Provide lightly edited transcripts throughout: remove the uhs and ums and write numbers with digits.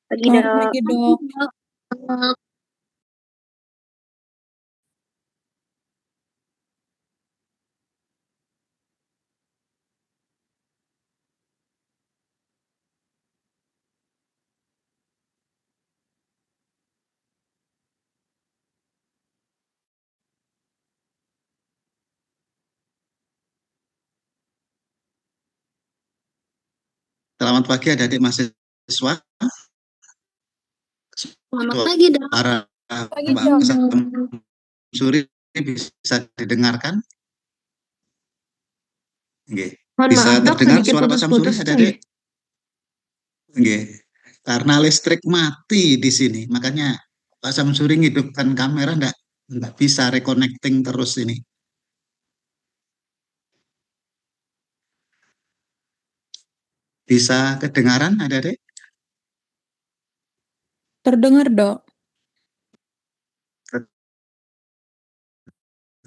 Pagi, Selamat Dok. pagi, Dok. Selamat pagi adik-adik mahasiswa. Selamat pagi, Dok. Suara Pagi, Mbak Dok. Samsuri bisa didengarkan? Nggih. Mohon Bisa maaf, Dok, terdengar sedikit suara Pak Samsuri putus-putus, adik-adik? Nggih. Karena listrik mati di sini, makanya Pak Samsuri ngidupkan kamera enggak bisa reconnecting terus ini. Bisa kedengaran adik-adik? Terdengar, Dok.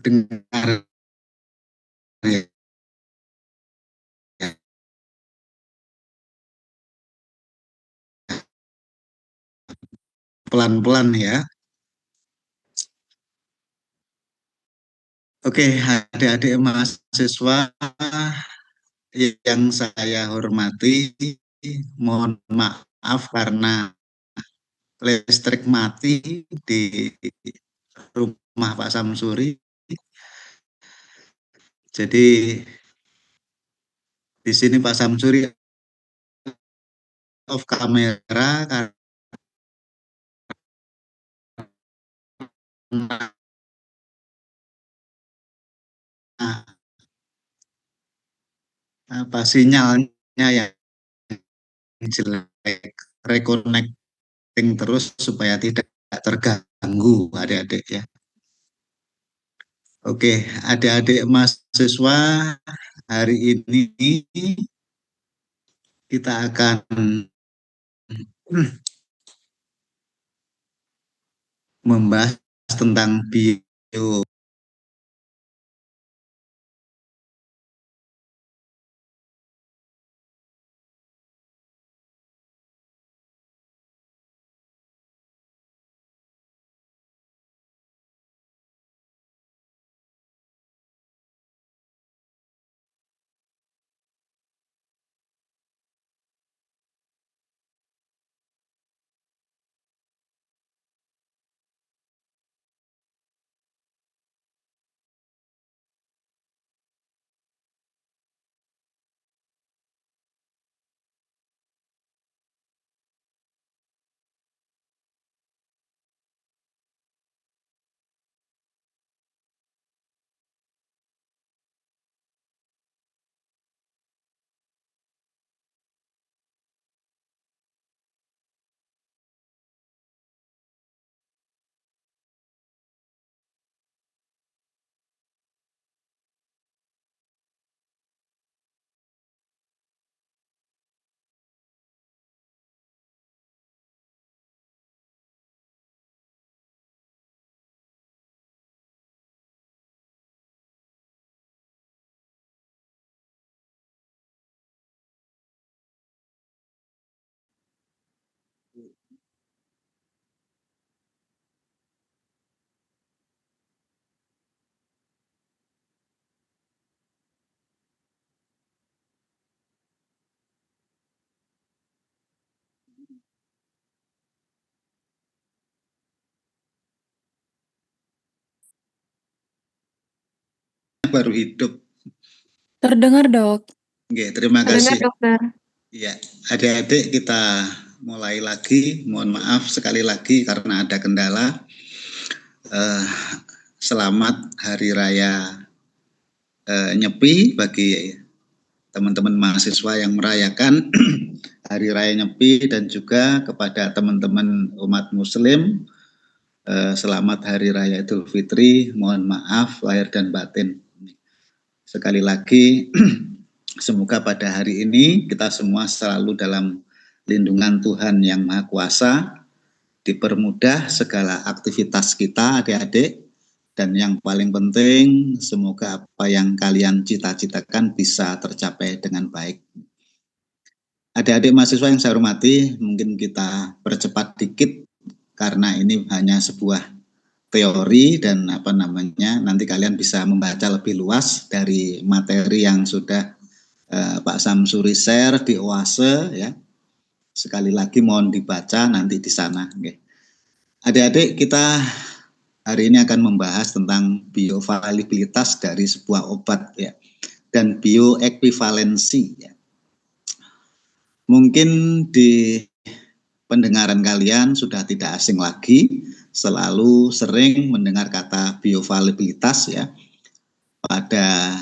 Dengar ya. Pelan-pelan ya. Oke, adik-adik mahasiswa yang saya hormati, mohon maaf karena listrik mati di rumah Pak Samsuri. Jadi di sini Pak Samsuri off kamera karena apa sinyalnya yang jelek, reconnecting terus supaya tidak terganggu adik-adik ya. Oke, adik-adik mahasiswa, hari ini kita akan membahas tentang bio. Baru hidup. Terdengar, Dok. Oke, terima Terdengar, kasih. Dokter. Ya, adik-adik kita mulai lagi. Mohon maaf sekali lagi karena ada kendala. Selamat Hari Raya Nyepi bagi teman-teman mahasiswa yang merayakan Hari Raya Nyepi dan juga kepada teman-teman umat Muslim. Selamat Hari Raya Idul Fitri. Mohon maaf lahir dan batin. Sekali lagi, semoga pada hari ini kita semua selalu dalam lindungan Tuhan yang Maha Kuasa, dipermudah segala aktivitas kita adik-adik, dan yang paling penting semoga apa yang kalian cita-citakan bisa tercapai dengan baik. Adik-adik mahasiswa yang saya hormati, mungkin kita percepat dikit karena ini hanya sebuah teori dan nanti kalian bisa membaca lebih luas dari materi yang sudah Pak Samsuri share di Oase ya. Sekali lagi mohon dibaca nanti di sana. Okay. Adik-adik, kita hari ini akan membahas tentang bioavailabilitas dari sebuah obat ya, dan bioekuivalensi ya. Mungkin di pendengaran kalian sudah tidak asing lagi, selalu sering mendengar kata bioavailabilitas ya. Pada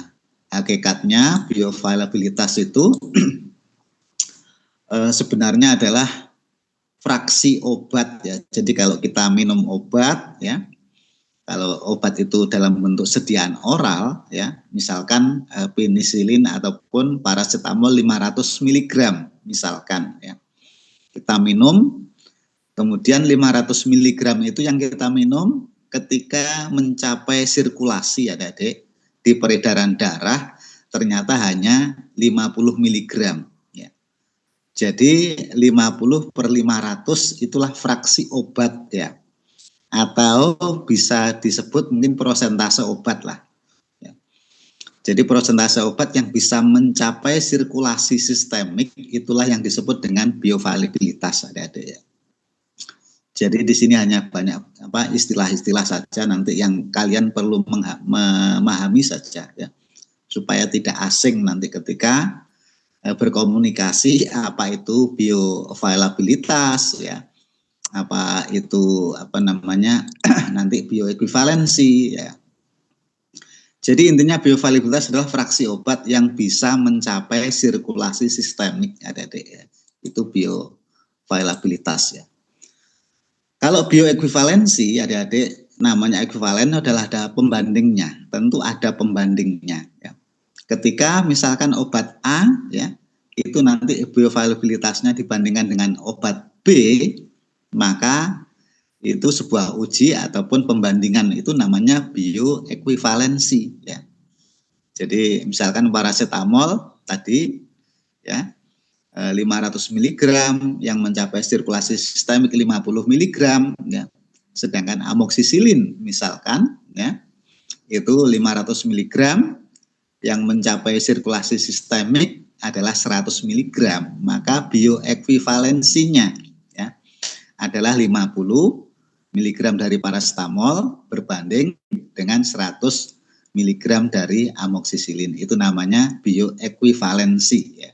hakikatnya bioavailabilitas itu sebenarnya adalah fraksi obat ya. Jadi kalau kita minum obat ya, kalau obat itu dalam bentuk sediaan oral ya, misalkan penisilin ataupun paracetamol 500 mg misalkan ya. Kita minum, kemudian 500 mg itu yang kita minum ketika mencapai sirkulasi adik-adik di peredaran darah ternyata hanya 50 mg ya. Jadi 50 per 500 itulah fraksi obat ya, atau bisa disebut mungkin prosentase obat lah. Jadi prosentase obat yang bisa mencapai sirkulasi sistemik itulah yang disebut dengan bioavailabilitas adik-adik ya. Jadi di sini hanya banyak istilah-istilah saja nanti yang kalian perlu memahami saja ya, supaya tidak asing nanti ketika berkomunikasi apa itu bioavailabilitas ya, apa itu nanti bioekuivalensi ya. Jadi intinya bioavailabilitas adalah fraksi obat yang bisa mencapai sirkulasi sistemik adik-adik ya. Itu bioavailabilitas ya. Kalau bioekuivalensi adik-adik, namanya ekuivalen adalah ada pembandingnya. Tentu ada pembandingnya ya. Ketika misalkan obat A ya, itu nanti bioavailabilitasnya dibandingkan dengan obat B, maka itu sebuah uji ataupun pembandingan, itu namanya bioekuivalensi ya. Jadi misalkan paracetamol tadi ya 500 mg yang mencapai sirkulasi sistemik 50 mg ya. Sedangkan amoksisilin misalkan ya itu 500 mg yang mencapai sirkulasi sistemik adalah 100 mg, maka bioekuivalensinya ya adalah 50 mg dari paracetamol berbanding dengan 100 mg dari amoksisilin. Itu namanya bioekuivalensi ya.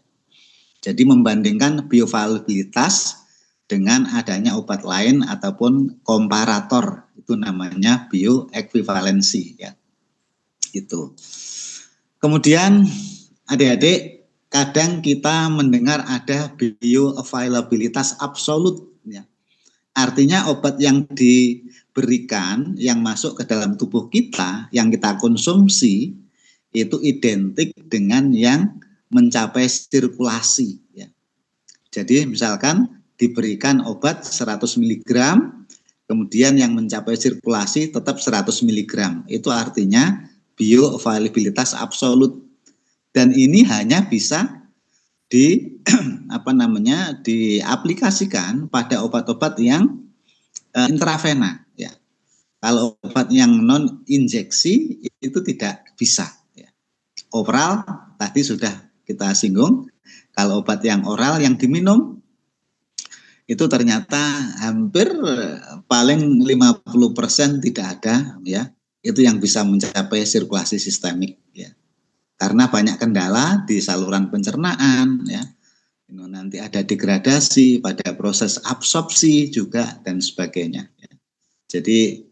Jadi membandingkan bioavailabilitas dengan adanya obat lain ataupun komparator, itu namanya bioekuivalensi ya. Itu. Kemudian adik-adik, kadang kita mendengar ada bioavailabilitas absolut ya. Artinya obat yang diberikan, yang masuk ke dalam tubuh kita, yang kita konsumsi, itu identik dengan yang mencapai sirkulasi. Ya. Jadi misalkan diberikan obat 100 mg, kemudian yang mencapai sirkulasi tetap 100 mg. Itu artinya bioavailabilitas absolut. Dan ini hanya bisa diaplikasikan pada obat-obat yang intravena ya. Kalau obat yang non injeksi itu tidak bisa ya. Oral tadi sudah kita singgung, kalau obat yang oral yang diminum itu ternyata hampir paling 50% tidak ada ya, itu yang bisa mencapai sirkulasi sistemik ya. Karena banyak kendala di saluran pencernaan ya. Nanti ada degradasi pada proses absorpsi juga dan sebagainya. Jadi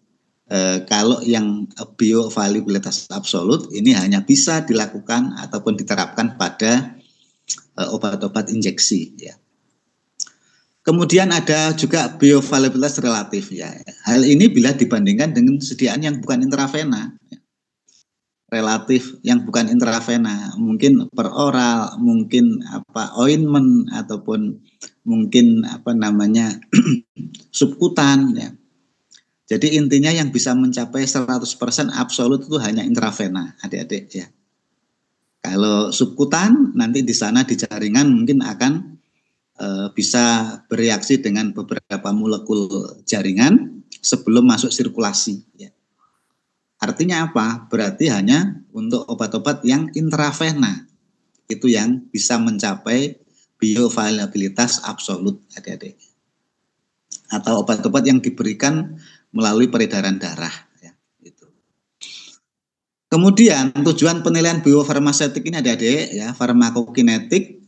kalau yang bioavailabilitas absolut ini hanya bisa dilakukan ataupun diterapkan pada obat-obat injeksi ya. Kemudian ada juga bioavailabilitas relatif ya. Hal ini bila dibandingkan dengan sediaan yang bukan intravena. Relatif yang bukan intravena, mungkin per oral, mungkin ointment ataupun mungkin subkutan ya. Jadi intinya yang bisa mencapai 100% absolut itu hanya intravena, adik-adik ya. Kalau subkutan nanti di sana di jaringan mungkin akan bisa bereaksi dengan beberapa molekul jaringan sebelum masuk sirkulasi. Ya. Artinya apa? Berarti hanya untuk obat-obat yang intravena itu yang bisa mencapai bioavailabilitas absolut, adik-adik. Atau obat-obat yang diberikan melalui peredaran darah. Ya, gitu. Kemudian tujuan penilaian biofarmaseutik ini adik-adik, ya, farmakokinetik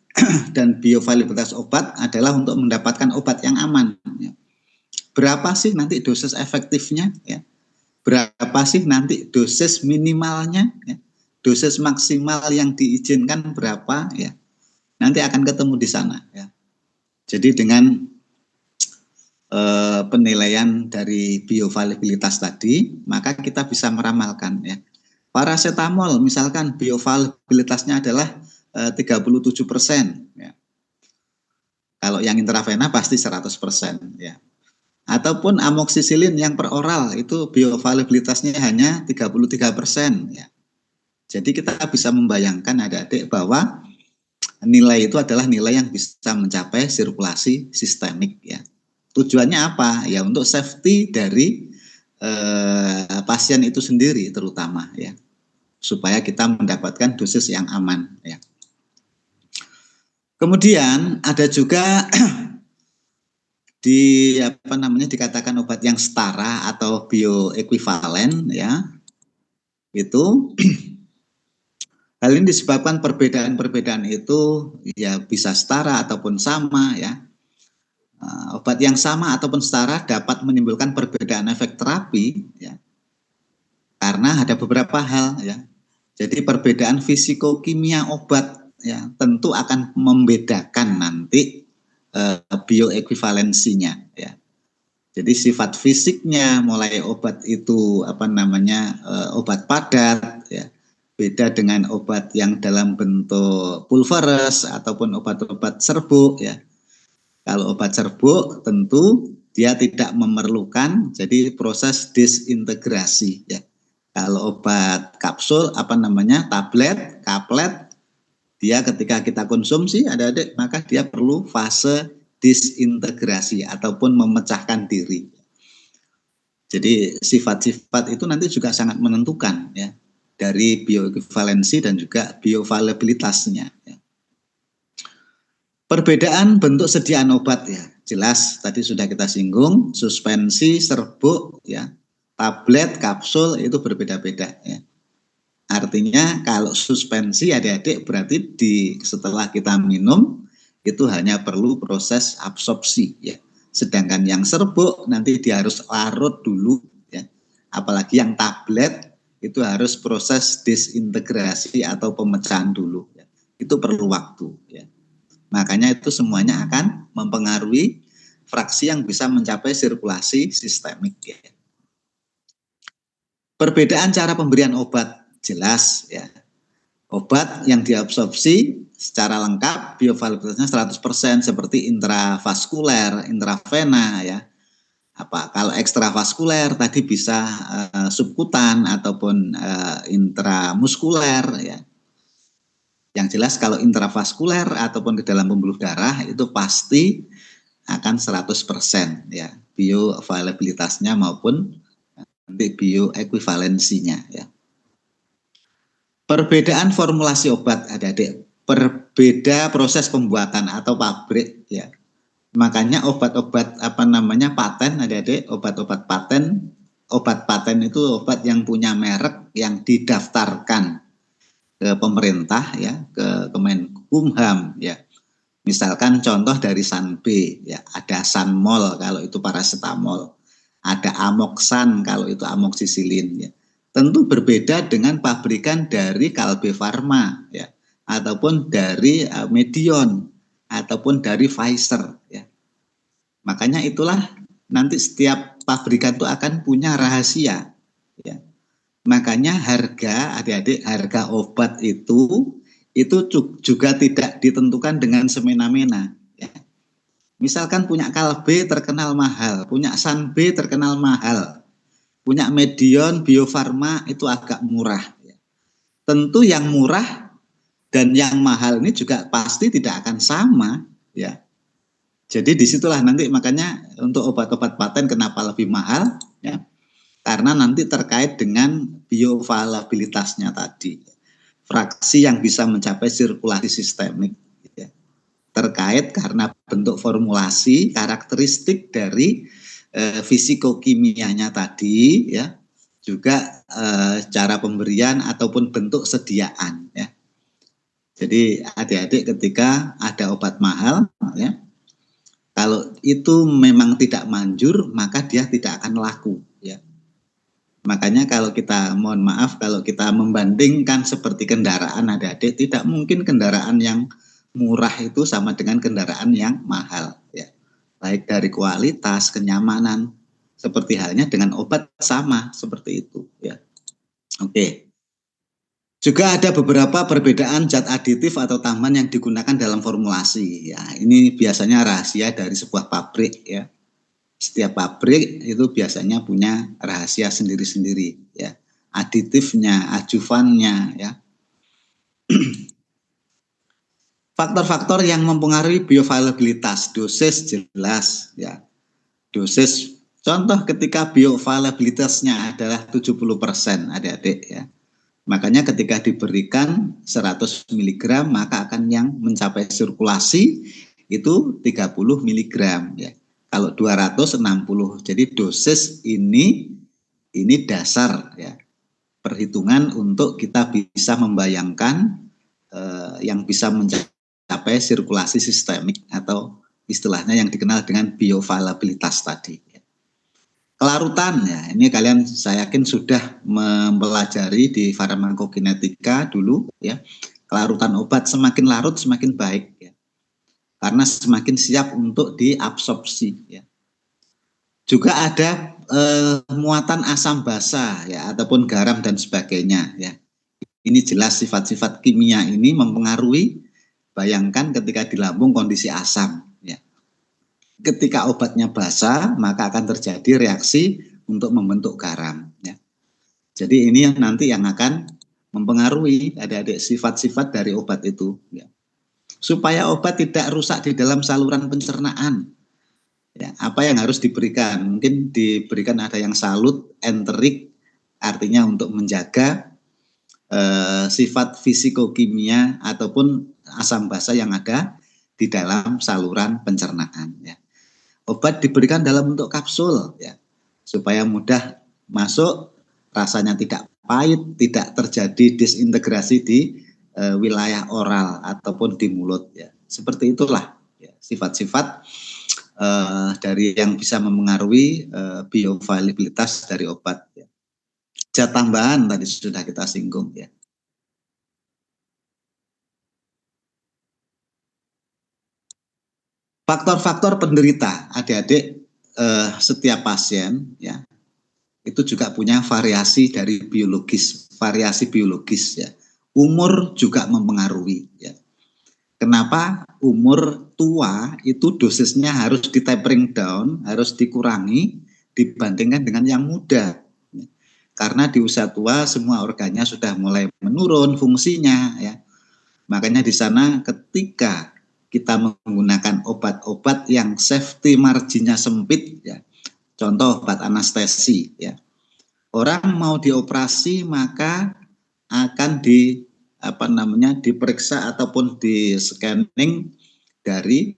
dan bioavailabilitas obat adalah untuk mendapatkan obat yang aman. Ya. Berapa sih nanti dosis efektifnya? Ya. Berapa sih nanti dosis minimalnya? Ya. Dosis maksimal yang diizinkan berapa? Ya. Nanti akan ketemu di sana. Ya. Jadi dengan penilaian dari bioavailabilitas tadi, maka kita bisa meramalkan. Ya. Paracetamol misalkan bioavailabilitasnya adalah 37%. Ya. Kalau yang intravena pasti 100%. Ya. Ataupun amoksisilin yang per oral itu bioavailabilitasnya hanya 33%. Ya. Jadi kita bisa membayangkan adik-adik bahwa nilai itu adalah nilai yang bisa mencapai sirkulasi sistemik. Ya. Tujuannya apa? Ya untuk safety dari pasien itu sendiri terutama, ya, supaya kita mendapatkan dosis yang aman. Ya. Kemudian ada juga dikatakan obat yang setara atau bioekuivalen, ya. Itu hal ini disebabkan perbedaan-perbedaan itu ya bisa setara ataupun sama, ya. Obat yang sama ataupun setara dapat menimbulkan perbedaan efek terapi, ya. Karena ada beberapa hal, ya. Jadi perbedaan fisikokimia obat, ya, tentu akan membedakan nanti bioekuivalensinya, ya. Jadi sifat fisiknya mulai obat itu obat padat, ya, beda dengan obat yang dalam bentuk pulveres ataupun obat-obat serbuk, ya. Kalau obat serbuk tentu dia tidak memerlukan jadi proses disintegrasi, ya. Kalau obat kapsul tablet, kaplet, dia ketika kita konsumsi adik-adik maka dia perlu fase disintegrasi ataupun memecahkan diri. Jadi sifat-sifat itu nanti juga sangat menentukan, ya, dari bioekuivalensi dan juga bioavailabilitasnya. Ya. Perbedaan bentuk sediaan obat, ya, jelas tadi sudah kita singgung, suspensi, serbuk, ya, tablet, kapsul itu berbeda-beda, ya. Artinya kalau suspensi adik-adik berarti setelah kita minum itu hanya perlu proses absorpsi, ya. Sedangkan yang serbuk nanti dia harus larut dulu, ya. Apalagi yang tablet itu harus proses disintegrasi atau pemecahan dulu, ya. Itu perlu waktu, ya. Makanya itu semuanya akan mempengaruhi fraksi yang bisa mencapai sirkulasi sistemik, ya. Perbedaan cara pemberian obat jelas, ya. Obat yang diabsorpsi secara lengkap bioavailabilitasnya 100% seperti intravaskuler, intravena, ya. Kalau ekstravaskuler tadi bisa subkutan ataupun intramuskuler, ya. Yang jelas kalau intravaskuler ataupun ke dalam pembuluh darah itu pasti akan 100%, ya, bioavailabilitasnya maupun nanti bioekuivalensinya, ya. Perbedaan formulasi obat adik-adik, berbeda proses pembuatan atau pabrik, ya. Makanya obat-obat paten adik-adik, obat-obat paten, obat paten itu obat yang punya merek yang didaftarkan ke pemerintah, ya, ke Kemenkumham, ya. Misalkan contoh dari Sanbe, ya, ada Sanmol kalau itu paracetamol, ada Amoxan kalau itu amoksisilin, ya. Tentu berbeda dengan pabrikan dari Kalbe Farma, ya, ataupun dari Medion, ataupun dari Pfizer, ya. Makanya itulah nanti setiap pabrikan itu akan punya rahasia, ya. Makanya harga adik-adik, harga obat itu juga tidak ditentukan dengan semena-mena, ya. Misalkan punya Kalbe terkenal mahal, punya Sanbe terkenal mahal, punya Medion, Bio Farma itu agak murah. Tentu yang murah dan yang mahal ini juga pasti tidak akan sama, ya. Jadi disitulah nanti makanya untuk obat-obat paten kenapa lebih mahal ya, karena nanti terkait dengan bioavailabilitasnya tadi, fraksi yang bisa mencapai sirkulasi sistemik ya. Terkait karena bentuk formulasi karakteristik dari fisikokimianya tadi ya, juga cara pemberian ataupun bentuk sediaan ya. Jadi adik-adik ketika ada obat mahal ya, kalau itu memang tidak manjur maka dia tidak akan laku ya. Makanya kalau kita mohon maaf kalau kita membandingkan seperti kendaraan adik-adik, tidak mungkin kendaraan yang murah itu sama dengan kendaraan yang mahal ya. Baik dari kualitas, kenyamanan, seperti halnya dengan obat sama seperti itu ya. Oke. Juga ada beberapa perbedaan zat aditif atau tambahan yang digunakan dalam formulasi ya. Ini biasanya rahasia dari sebuah pabrik ya. Setiap pabrik itu biasanya punya rahasia sendiri-sendiri ya. Aditifnya, ajuvannya ya. Faktor-faktor yang mempengaruhi bioavailabilitas, dosis jelas ya. Dosis contoh ketika bioavailabilitasnya adalah 70% adik-adik ya. Makanya ketika diberikan 100 mg maka akan yang mencapai sirkulasi itu 30 mg ya. Kalau 260. Jadi dosis ini dasar ya. Perhitungan untuk kita bisa membayangkan yang bisa mencapai sirkulasi sistemik atau istilahnya yang dikenal dengan bioavailabilitas tadi. Kelarutan ya, ini kalian saya yakin sudah mempelajari di farmakokinetika dulu ya. Kelarutan obat semakin larut semakin baik ya. Karena semakin siap untuk diabsorpsi ya. Juga ada muatan asam basa ya ataupun garam dan sebagainya ya. Ini jelas sifat-sifat kimia ini mempengaruhi, bayangkan ketika di lambung kondisi asam ya. Ketika obatnya basah maka akan terjadi reaksi untuk membentuk garam ya. Jadi ini yang nanti yang akan mempengaruhi adik-adik sifat-sifat dari obat itu ya. Supaya obat tidak rusak di dalam saluran pencernaan ya, apa yang harus diberikan? Mungkin diberikan ada yang salut, enterik, artinya untuk menjaga sifat fisikokimia ataupun asam basa yang ada di dalam saluran pencernaan ya. Obat diberikan dalam bentuk kapsul ya, supaya mudah masuk, rasanya tidak pahit, tidak terjadi disintegrasi di wilayah oral ataupun di mulut ya. Seperti itulah ya, sifat-sifat dari yang bisa mempengaruhi bioavailabilitas dari obat ya. Zat tambahan tadi sudah kita singgung ya. Faktor-faktor penderita adik-adik, setiap pasien ya itu juga punya variasi dari biologis, variasi biologis ya. Umur juga mempengaruhi ya. Kenapa umur tua itu dosisnya harus di tapering down, harus dikurangi dibandingkan dengan yang muda. Karena di usia tua semua organnya sudah mulai menurun fungsinya ya. Makanya di sana ketika kita menggunakan obat-obat yang safety marginnya sempit ya. Contoh obat anestesi ya. Orang mau dioperasi maka akan diperiksa ataupun di scanning dari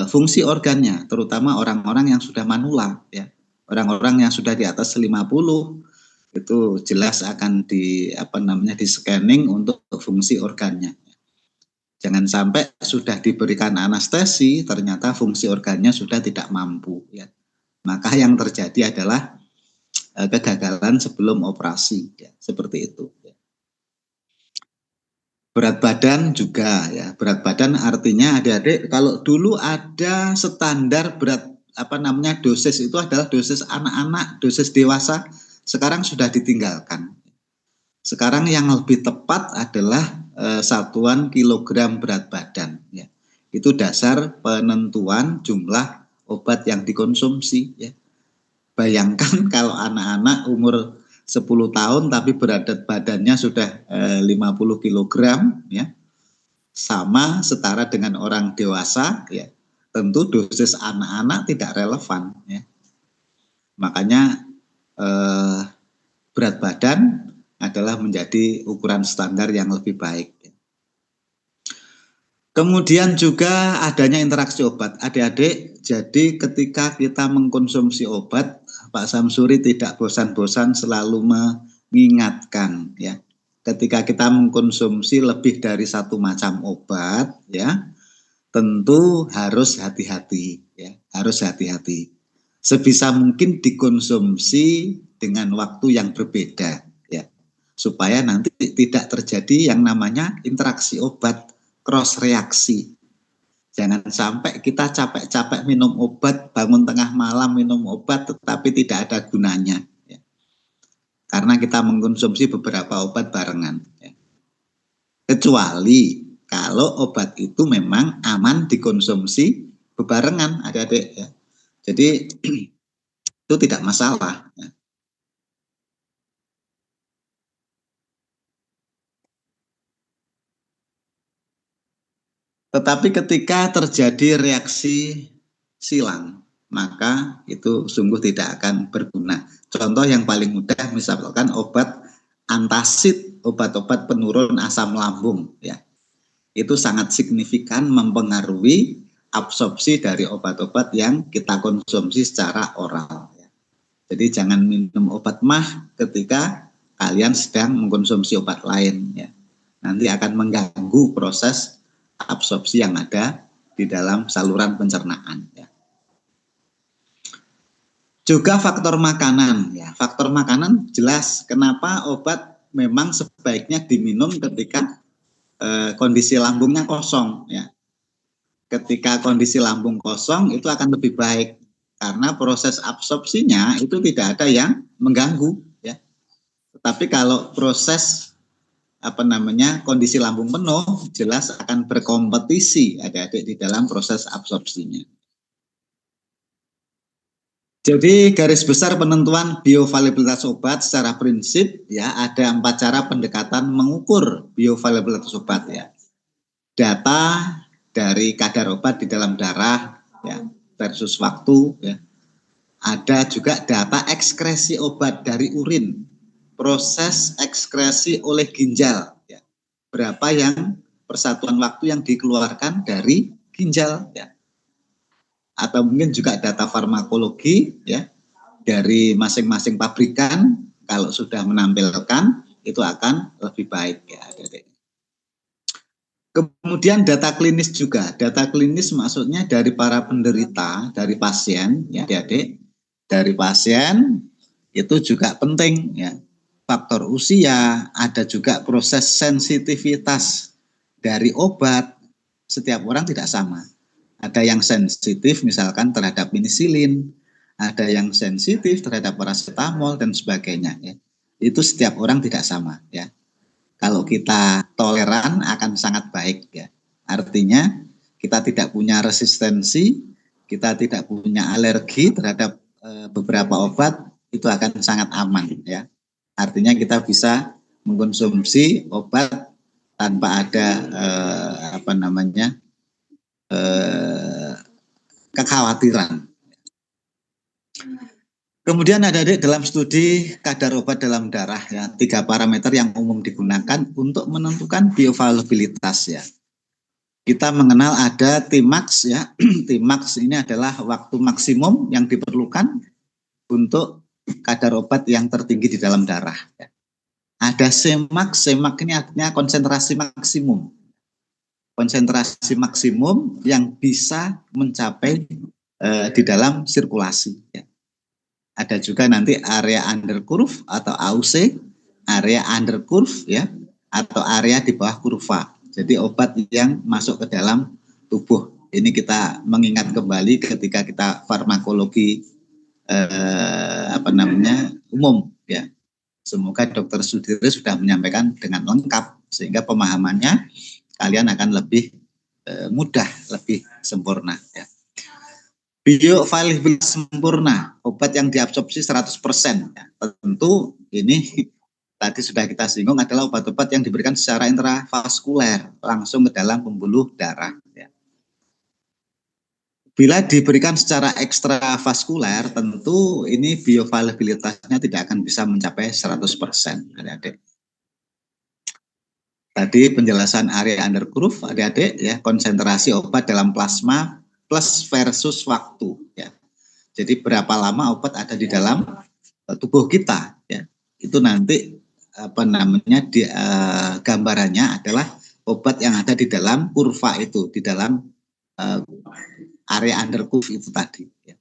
fungsi organnya, terutama orang-orang yang sudah manula ya. Orang-orang yang sudah di atas 50 itu jelas akan di scanning untuk fungsi organnya. Jangan sampai sudah diberikan anestesi ternyata fungsi organnya sudah tidak mampu ya. Maka yang terjadi adalah kegagalan sebelum operasi ya, seperti itu ya. Berat badan juga ya. Berat badan artinya adik-adik kalau dulu ada standar berat dosis itu adalah dosis anak-anak, dosis dewasa, sekarang sudah ditinggalkan. Sekarang yang lebih tepat adalah satuan kilogram berat badan ya. Itu dasar penentuan jumlah obat yang dikonsumsi ya. Bayangkan kalau anak-anak umur 10 tahun tapi berat badannya sudah 50 kg ya. Sama setara dengan orang dewasa ya. tentu dosis anak-anak tidak relevan ya. Makanya berat badan adalah menjadi ukuran standar yang lebih baik. Kemudian juga adanya interaksi obat. Adik-adik, jadi ketika kita mengkonsumsi obat, Pak Samsuri tidak bosan-bosan selalu mengingatkan ya. Ketika kita mengkonsumsi lebih dari satu macam obat ya, tentu harus hati-hati ya, harus hati-hati. Sebisa mungkin dikonsumsi dengan waktu yang berbeda ya, supaya nanti tidak terjadi yang namanya interaksi obat, cross reaksi. Jangan sampai kita capek-capek minum obat, bangun tengah malam minum obat tetapi tidak ada gunanya ya. Karena kita mengkonsumsi beberapa obat barengan ya. Kecuali kalau obat itu memang aman dikonsumsi bebarengan adik-adik ya. Jadi itu tidak masalah ya. Tetapi ketika terjadi reaksi silang, maka itu sungguh tidak akan berguna. Contoh yang paling mudah misalkan obat antasid, obat-obat penurun asam lambung ya. Itu sangat signifikan mempengaruhi absorpsi dari obat-obat yang kita konsumsi secara oral ya. Jadi jangan minum obat mah ketika kalian sedang mengkonsumsi obat lain ya. Nanti akan mengganggu proses absorpsi yang ada di dalam saluran pencernaan ya. Juga faktor makanan ya. Faktor makanan jelas kenapa obat memang sebaiknya diminum ketika kondisi lambungnya kosong ya. Ketika kondisi lambung kosong itu akan lebih baik karena proses absorpsinya itu tidak ada yang mengganggu ya. Tetapi kalau proses kondisi lambung penuh jelas akan berkompetisi adik-adik di dalam proses absorpsinya. Jadi garis besar penentuan bioavailabilitas obat secara prinsip ya ada 4 cara pendekatan mengukur bioavailabilitas obat ya. Data dari kadar obat di dalam darah ya versus waktu ya. Ada juga data ekskresi obat dari urin, proses ekskresi oleh ginjal ya. Berapa yang persatuan waktu yang dikeluarkan dari ginjal ya. Atau mungkin juga data farmakologi ya dari masing-masing pabrikan kalau sudah menampilkan itu akan lebih baik ya adik-adik. Kemudian data klinis juga. Data klinis maksudnya dari para penderita, dari pasien ya adik-adik. Dari pasien itu juga penting ya. Faktor usia, ada juga proses sensitivitas dari obat. Setiap orang tidak sama. Ada yang sensitif misalkan terhadap penisilin, ada yang sensitif terhadap paracetamol dan sebagainya ya. Itu setiap orang tidak sama ya. Kalau kita toleran akan sangat baik ya. Artinya kita tidak punya resistensi, kita tidak punya alergi terhadap beberapa obat, itu akan sangat aman ya. Artinya kita bisa mengkonsumsi obat tanpa ada kekhawatiran. Kemudian ada dalam studi kadar obat dalam darah ya 3 parameter yang umum digunakan untuk menentukan bioavailabilitas ya. Kita mengenal ada Tmax ya. Tmax ini adalah waktu maksimum yang diperlukan untuk kadar obat yang tertinggi di dalam darah ya. Ada Cmax, Cmax ini artinya konsentrasi maksimum. Konsentrasi maksimum yang bisa mencapai di dalam sirkulasi ya. Ada juga nanti area under curve atau AUC, area under curve ya, atau area di bawah kurva. Jadi obat yang masuk ke dalam tubuh. Ini kita mengingat kembali ketika kita farmakologi umum ya. Semoga Dr. Sudire sudah menyampaikan dengan lengkap sehingga pemahamannya kalian akan lebih mudah, lebih sempurna ya. Bioavailabilitas sempurna, obat yang diabsorpsi 100%. Ya. Tentu ini tadi sudah kita singgung adalah obat-obat yang diberikan secara intravaskuler, langsung ke dalam pembuluh darah. Ya. Bila diberikan secara ekstravaskuler, tentu ini bioavailabilitasnya tidak akan bisa mencapai 100%, adik-adik. Tadi penjelasan area under curve, adik-adik, ya, konsentrasi obat dalam plasma plus versus waktu, ya. Jadi berapa lama obat ada di dalam tubuh kita, ya. Itu nanti apa namanya gambarannya adalah obat yang ada di dalam kurva itu, di dalam area under curve itu tadi, ya.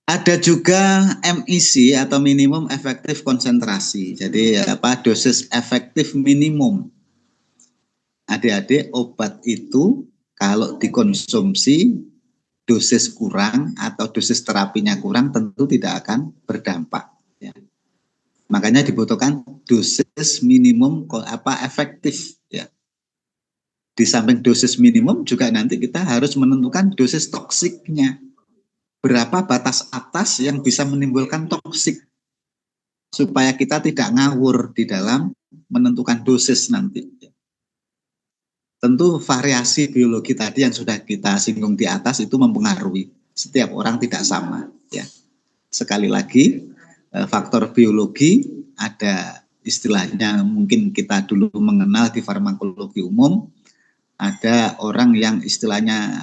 Ada juga MIC atau minimum efektif konsentrasi. Jadi apa dosis efektif minimum. Adik-adik, obat itu kalau dikonsumsi dosis kurang atau dosis terapinya kurang tentu tidak akan berdampak. Ya. Makanya dibutuhkan dosis minimum efektif. Ya. Di samping dosis minimum juga nanti kita harus menentukan dosis toksiknya. Berapa batas atas yang bisa menimbulkan toksik supaya kita tidak ngawur di dalam menentukan dosis nanti. Tentu variasi biologi tadi yang sudah kita singgung di atas itu mempengaruhi. Setiap orang tidak sama, ya. Sekali lagi, faktor biologi ada istilahnya mungkin kita dulu mengenal di farmakologi umum, ada orang yang istilahnya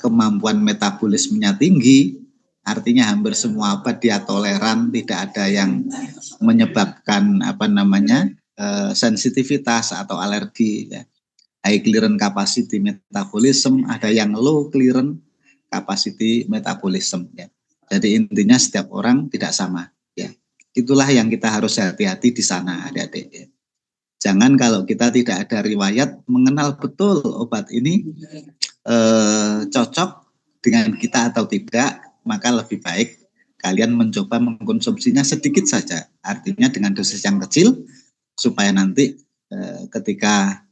kemampuan metabolismenya tinggi, artinya hampir semua obat dia toleran, tidak ada yang menyebabkan sensitivitas atau alergi, ya. High clearance capacity metabolism, ada yang low clearance capacity metabolism, ya. Jadi intinya setiap orang tidak sama, ya. Itulah yang kita harus hati-hati di sana, adik-adik, ya. Jangan kalau kita tidak ada riwayat mengenal betul obat ini cocok dengan kita atau tidak, maka lebih baik kalian mencoba mengkonsumsinya sedikit saja. Artinya dengan dosis yang kecil supaya nanti ketika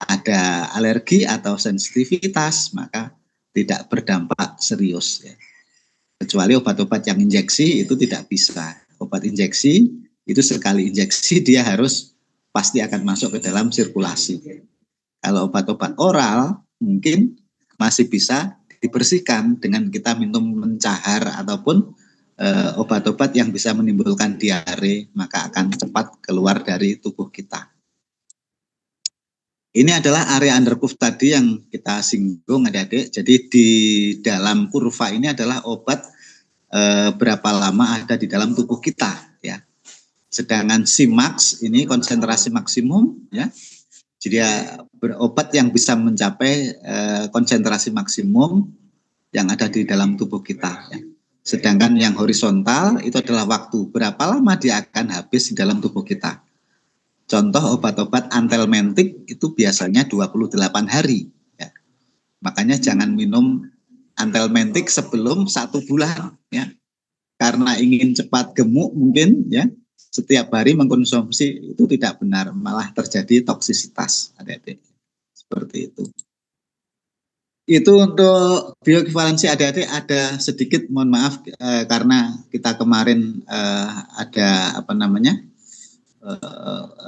ada alergi atau sensitivitas maka tidak berdampak serius, ya. Kecuali obat-obat yang injeksi itu tidak bisa. Obat injeksi itu sekali injeksi dia harus pasti akan masuk ke dalam sirkulasi. Kalau obat-obat oral mungkin masih bisa dibersihkan dengan kita minum mencahar ataupun obat-obat yang bisa menimbulkan diare, maka akan cepat keluar dari tubuh kita. Ini adalah area under curve tadi yang kita singgung, adik-adik. Jadi di dalam kurva ini adalah obat berapa lama ada di dalam tubuh kita, ya. Sedangkan Cmax ini konsentrasi maksimum, ya. Jadi obat yang bisa mencapai konsentrasi maksimum yang ada di dalam tubuh kita, ya. Sedangkan yang horizontal itu adalah waktu, berapa lama dia akan habis di dalam tubuh kita. Contoh obat-obat antelmentik itu biasanya 28 hari, ya. Makanya jangan minum antelmentik sebelum 1 bulan, ya. Karena ingin cepat gemuk mungkin, ya. Setiap hari mengkonsumsi itu tidak benar, malah terjadi toksisitas, adik-adik. Seperti itu. Itu untuk bioequivalensi, adik-adik ada sedikit, mohon maaf karena kita kemarin ada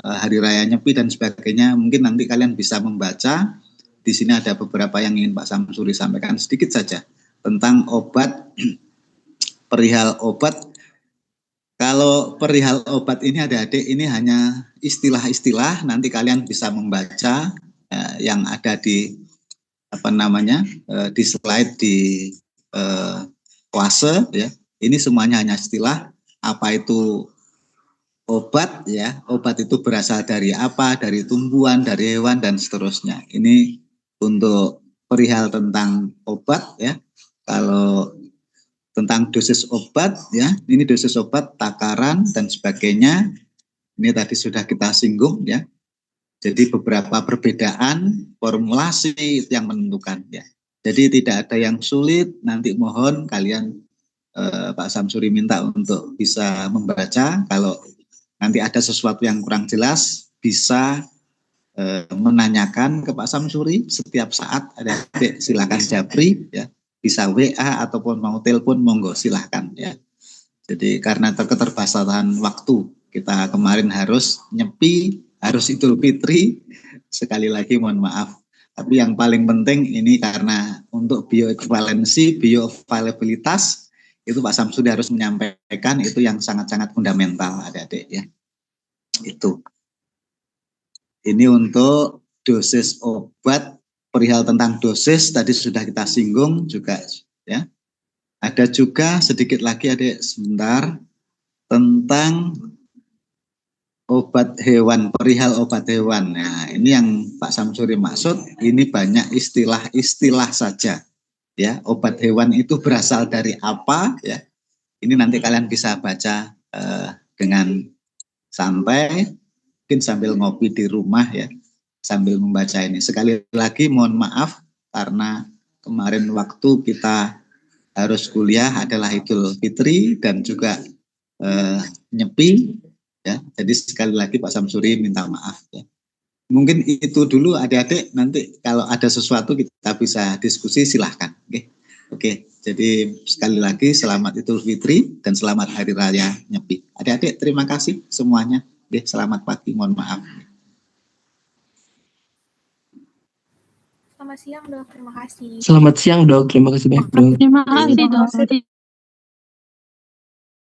hari raya Nyepi dan sebagainya. Mungkin nanti kalian bisa membaca. Di sini ada beberapa yang ingin Pak Samsuri sampaikan sedikit saja tentang obat, perihal obat. Kalau perihal obat ini adik-adik ini hanya istilah-istilah, nanti kalian bisa membaca yang ada di di slide di klase, ya. Ini semuanya hanya istilah. Apa itu obat, ya? Obat itu berasal dari apa? Dari tumbuhan, dari hewan dan seterusnya. Ini untuk perihal tentang obat, ya. Kalau tentang dosis obat, ya, ini dosis obat, takaran dan sebagainya. Ini tadi sudah kita singgung, ya. Jadi beberapa perbedaan formulasi itu yang menentukan, ya. Jadi tidak ada yang sulit. Nanti mohon kalian Pak Samsuri minta untuk bisa membaca. Kalau nanti ada sesuatu yang kurang jelas bisa menanyakan ke Pak Samsuri setiap saat. Ada silakan japri, ya. Bisa WA ataupun mau telepon, monggo silahkan, ya. Jadi karena keterbatasan waktu, kita kemarin harus Nyepi, harus Idul Fitri, sekali lagi mohon maaf. Tapi yang paling penting ini karena untuk bioekuivalensi, bioavailabilitas itu Pak Samsudi harus menyampaikan itu yang sangat-sangat fundamental adik-adik ya. Itu. Ini untuk dosis obat, perihal tentang dosis tadi sudah kita singgung juga ya. Ada juga sedikit lagi adik sebentar tentang obat hewan, perihal obat hewan. Nah, ini yang Pak Samsuri maksud, ini banyak istilah-istilah saja. Ya, obat hewan itu berasal dari apa ya? Ini nanti kalian bisa baca dengan santai, mungkin sambil ngopi di rumah ya, sambil membaca ini. Sekali lagi mohon maaf karena kemarin waktu kita harus kuliah adalah Idul Fitri dan juga nyepi ya. Jadi sekali lagi Pak Samsuri minta maaf ya. Mungkin itu dulu adik-adik, nanti kalau ada sesuatu kita bisa diskusi silahkan. Oke. Jadi sekali lagi selamat Idul Fitri dan selamat Hari Raya Nyepi. Adik-adik terima kasih semuanya. Selamat pagi, mohon maaf. Selamat siang, Dok. Terima kasih. Selamat siang, Dok. Terima kasih banyak, Dok. Terima kasih, Dok.